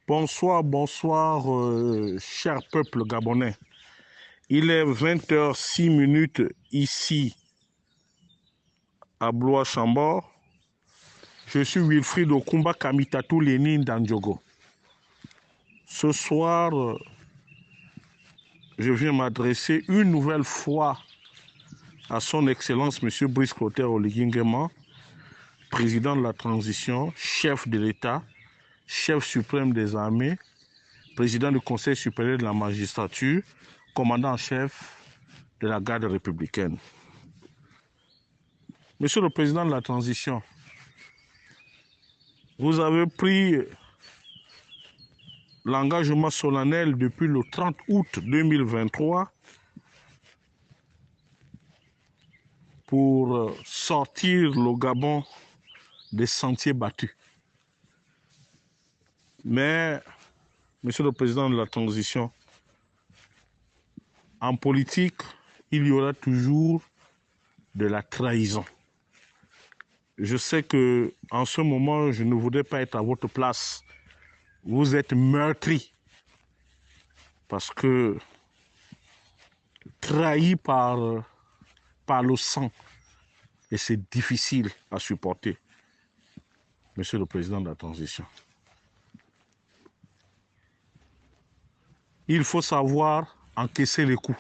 Bonsoir, bonsoir, cher peuple gabonais. Il est 20h06 ici à Blois-Chambord. Je suis Wilfried Okumba Kamitatou Lénine d'Andjogo. Ce soir, je viens m'adresser une nouvelle fois à son Excellence M. Brice Clotaire Oligui Nguema, président de la transition, chef de l'État, chef suprême des armées, président du Conseil supérieur de la magistrature, commandant en chef de la garde républicaine. Monsieur le président de la transition, vous avez pris l'engagement solennel depuis le 30 août 2023 pour sortir le Gabon des sentiers battus. Mais, monsieur le président de la transition, en politique, il y aura toujours de la trahison. Je sais que en ce moment, je ne voudrais pas être à votre place. Vous êtes meurtri parce que trahi par le sang. Et c'est difficile à supporter, monsieur le président de la transition. Il faut savoir encaisser les coups.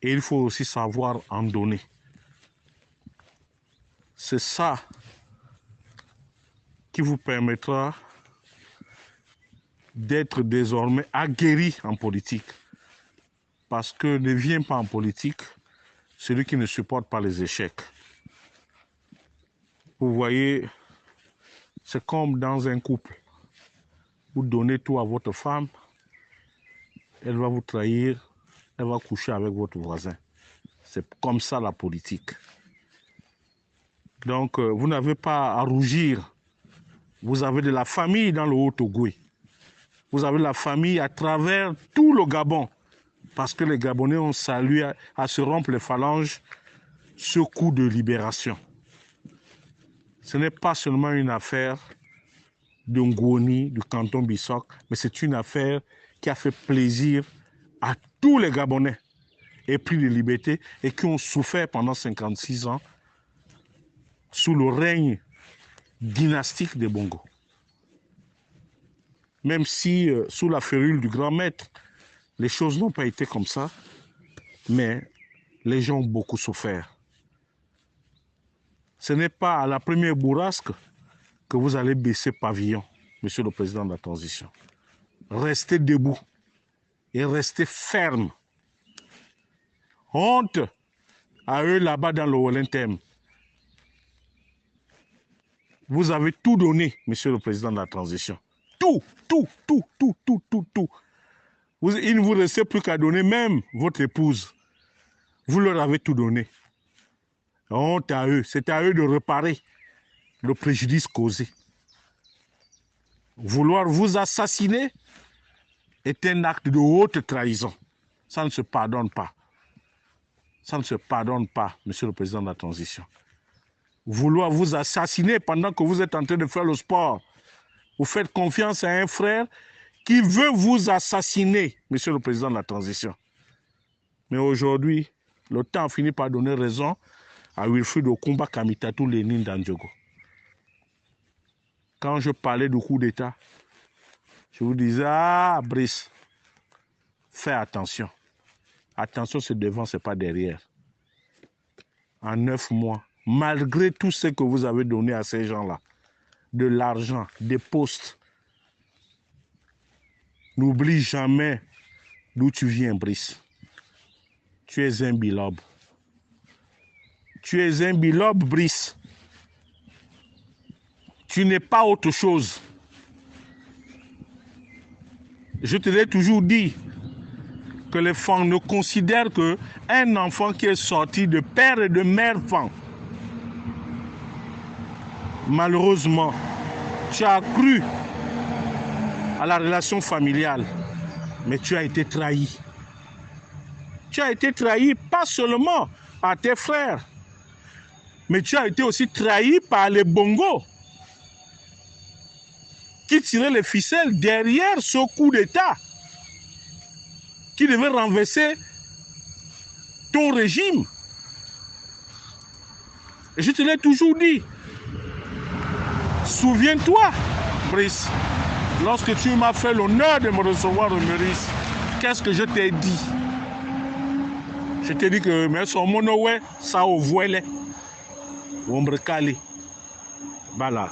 Et il faut aussi savoir en donner. C'est ça qui vous permettra d'être désormais aguerri en politique. Parce que ne vient pas en politique celui qui ne supporte pas les échecs. Vous voyez, c'est comme dans un couple. Vous donnez tout à votre femme, elle va vous trahir, elle va coucher avec votre voisin. C'est comme ça la politique. Donc, vous n'avez pas à rougir. Vous avez de la famille dans le Haut-Ogooué. Vous avez de la famille à travers tout le Gabon. Parce que les Gabonais ont salué à se rompre les phalanges ce coup de libération. Ce n'est pas seulement une affaire de Ngoni, du canton Bissok, mais c'est une affaire qui a fait plaisir à tous les Gabonais épris de liberté et qui ont souffert pendant 56 ans sous le règne dynastique des Bongo. Même si, sous la férule du grand maître, les choses n'ont pas été comme ça, mais les gens ont beaucoup souffert. Ce n'est pas à la première bourrasque que vous allez baisser pavillon, monsieur le président de la transition. Restez debout et restez ferme. Honte à eux là-bas dans le Wellington. Vous avez tout donné, monsieur le président de la transition. Tout. Il ne vous restait plus qu'à donner même votre épouse. Vous leur avez tout donné. Honte à eux. C'est à eux de réparer le préjudice causé. Vouloir vous assassiner est un acte de haute trahison. Ça ne se pardonne pas. Ça ne se pardonne pas, monsieur le président de la transition. Vouloir vous assassiner pendant que vous êtes en train de faire le sport. Vous faites confiance à un frère qui veut vous assassiner, monsieur le président de la transition. Mais aujourd'hui, le temps finit par donner raison à Wilfried Okumba Kamitatou Lénine d'Andjogo. Quand je parlais du coup d'État, je vous disais, ah, Brice, fais attention. Attention, c'est devant, c'est pas derrière. En 9 mois, malgré tout ce que vous avez donné à ces gens-là, de l'argent, des postes, n'oublie jamais d'où tu viens, Brice. Tu es un bilobe. Tu es un bilobe, Brice. Tu n'es pas autre chose. Je te l'ai toujours dit que les femmes ne considèrent qu'un enfant qui est sorti de père et de mère femme. Malheureusement, tu as cru à la relation familiale, mais tu as été trahi. Tu as été trahi pas seulement par tes frères, mais tu as été aussi trahi par les Bongo. qui tirait les ficelles derrière ce coup d'État qui devait renverser ton régime. Et je te l'ai toujours dit. Souviens-toi, Brice, lorsque tu m'as fait l'honneur de me recevoir au Meurice, qu'est-ce que je t'ai dit? Je t'ai dit que mais son monowé, ça au voile, ombre calé. Voilà.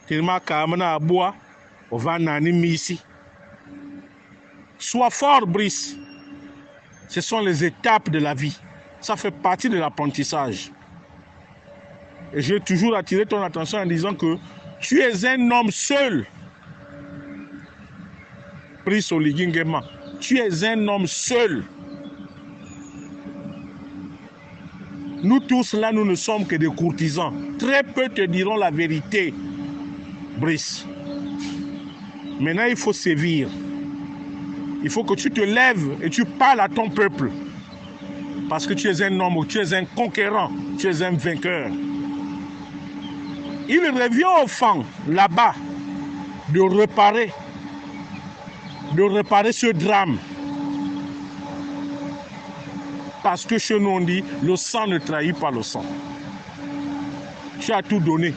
Tellement qu'à à bois, on va n'animer ici. Sois fort, Brice. Ce sont les étapes de la vie. Ça fait partie de l'apprentissage. Et j'ai toujours attiré ton attention en disant que tu es un homme seul. Brice Oligui-Nguema, tu es un homme seul. Nous tous là, nous ne sommes que des courtisans. Très peu te diront la vérité, Brice. Maintenant, il faut sévir. Il faut que tu te lèves et tu parles à ton peuple. Parce que tu es un homme, tu es un conquérant, tu es un vainqueur. Il revient aux femmes là-bas de réparer ce drame. Parce que chez nous on dit, le sang ne trahit pas le sang. Tu as tout donné.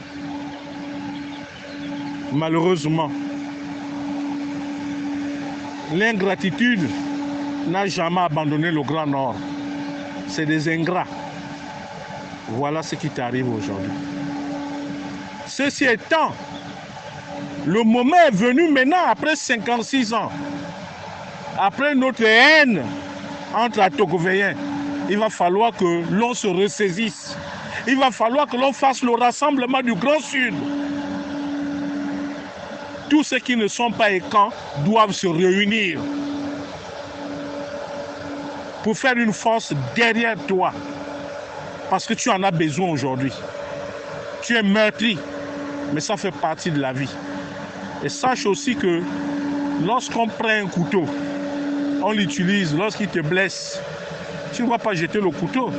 Malheureusement, l'ingratitude n'a jamais abandonné le Grand Nord. C'est des ingrats. Voilà ce qui t'arrive aujourd'hui. Ceci étant, le moment est venu maintenant, après 56 ans, après notre haine entre Atogovéens, il va falloir que l'on se ressaisisse. Il va falloir que l'on fasse le rassemblement du Grand Sud. Tous ceux qui ne sont pas écans doivent se réunir pour faire une force derrière toi. Parce que tu en as besoin aujourd'hui. Tu es meurtri, mais ça fait partie de la vie. Et sache aussi que lorsqu'on prend un couteau, on l'utilise lorsqu'il te blesse. Tu ne vas pas jeter le couteau.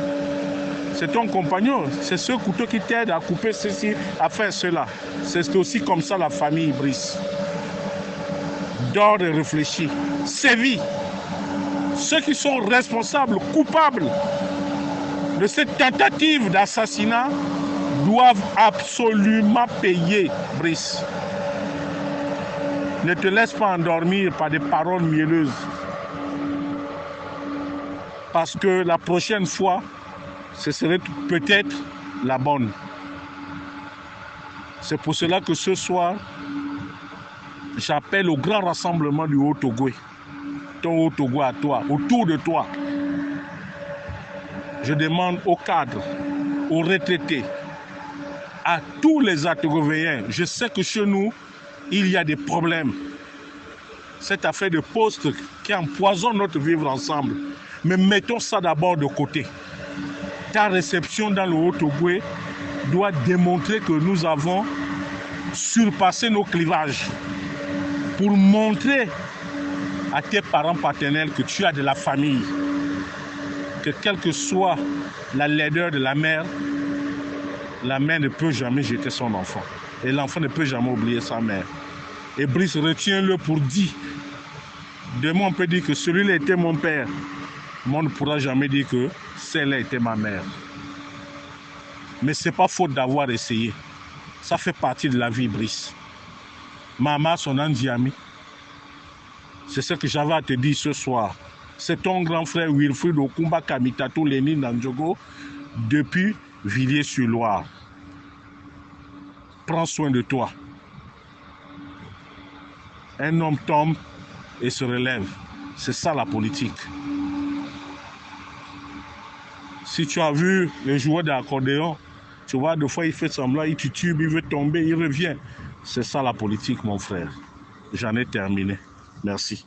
C'est ton compagnon. C'est ce couteau qui t'aide à couper ceci, à faire cela. C'est aussi comme ça la famille, Brice. Dors et réfléchis. Sévis. Ceux qui sont responsables, coupables de cette tentative d'assassinat doivent absolument payer, Brice. Ne te laisse pas endormir par des paroles mielleuses. Parce que la prochaine fois, ce serait peut-être la bonne. C'est pour cela que ce soir, j'appelle au grand rassemblement du Haut-Ogooué. Ton Haut-Ogooué à toi, autour de toi. Je demande aux cadres, aux retraités, à tous les Atogovéens. Je sais que chez nous, il y a des problèmes. Cette affaire de poste qui empoisonne notre vivre ensemble. Mais mettons ça d'abord de côté. Ta réception dans le Haut-Ogooué doit démontrer que nous avons surpassé nos clivages pour montrer à tes parents paternels que tu as de la famille, que quelle que soit la laideur de la mère ne peut jamais jeter son enfant. Et l'enfant ne peut jamais oublier sa mère. Et Brice, retiens-le pour dire. Demain, on peut dire que celui-là était mon père. Mais on ne pourra jamais dire que celle-là était ma mère. Mais ce n'est pas faute d'avoir essayé. Ça fait partie de la vie, Brice. Maman, son Andiami. C'est ce que j'avais à te dire ce soir. C'est ton grand frère Wilfried Okumba Kamitatou Lénine Nandjogo depuis Villiers-sur-Loire. Prends soin de toi. Un homme tombe et se relève. C'est ça la politique. Si tu as vu les joueurs d'accordéon, tu vois, des fois il fait semblant, il titube, il veut tomber, il revient. C'est ça la politique, mon frère. J'en ai terminé. Merci.